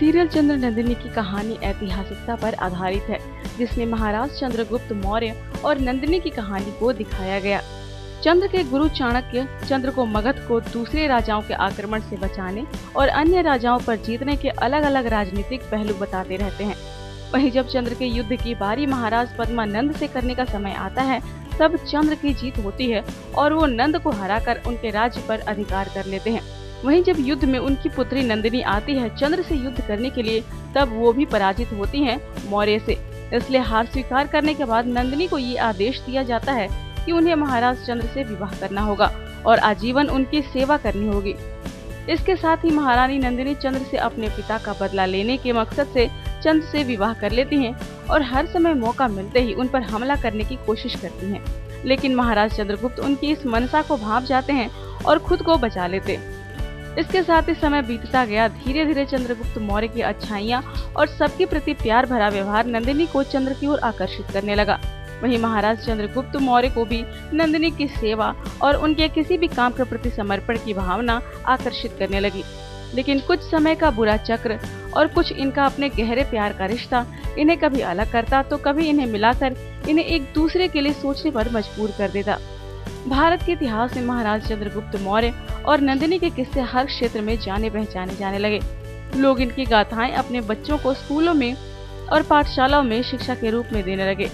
Serial चंद्र नंदिनी की कहानी ऐतिहासिकता पर आधारित है, जिसमें महाराज चंद्रगुप्त मौर्य और नंदिनी की कहानी को दिखाया गया। चंद्र के गुरु चाणक्य चंद्र को मगध को दूसरे राजाओं के आक्रमण से बचाने और अन्य राजाओं पर जीतने के अलग अलग राजनीतिक पहलू बताते रहते हैं। वहीं जब चंद्र के युद्ध की बारी महाराज पद्मानंद से करने का समय आता है, तब चंद्र की जीत होती है और वो नंद को हराकर उनके राज्य पर अधिकार कर लेते हैं। वहीं जब युद्ध में उनकी पुत्री नंदिनी आती है चंद्र से युद्ध करने के लिए, तब वो भी पराजित होती हैं मौर्य से। इसलिए हार स्वीकार करने के बाद नंदिनी को ये आदेश दिया जाता है कि उन्हें महाराज चंद्र से विवाह करना होगा और आजीवन उनकी सेवा करनी होगी। इसके साथ ही महारानी नंदिनी चंद्र से अपने पिता का बदला लेने के मकसद से चंद्र से विवाह कर लेती हैं और हर समय मौका मिलते ही उन पर हमला करने की कोशिश करती हैं। लेकिन महाराज चंद्रगुप्त उनकी इस मनसा को भांप जाते हैं और खुद को बचा लेते। इसके साथ ही समय बीतता गया। धीरे धीरे चंद्रगुप्त मौर्य की अच्छाइयाँ और सबके प्रति प्यार भरा व्यवहार नंदिनी को चंद्र की ओर आकर्षित करने लगा। वहीं महाराज चंद्रगुप्त मौर्य को भी नंदिनी की सेवा और उनके किसी भी काम के प्रति समर्पण की भावना आकर्षित करने लगी। लेकिन कुछ समय का बुरा चक्र और कुछ इनका अपने गहरे प्यार का रिश्ता इन्हें कभी अलग करता तो कभी इन्हें मिलाकर इन्हें एक दूसरे के लिए सोचने पर मजबूर कर देता। भारत के इतिहास में महाराज चंद्रगुप्त मौर्य और नंदिनी के किस्से हर क्षेत्र में जाने पहचाने जाने लगे। लोग इनकी गाथाएं अपने बच्चों को स्कूलों में और पाठशालाओं में शिक्षा के रूप में देने लगे।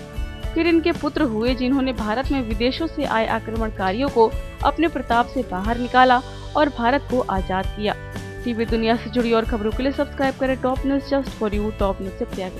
फिर इनके पुत्र हुए जिन्होंने भारत में विदेशों से आए आक्रमणकारियों को अपने प्रताप से बाहर निकाला और भारत को आजाद किया। टीवी दुनिया से जुड़ी और खबरों के लिए सब्सक्राइब करें top news just for you. Top news से प्रिया।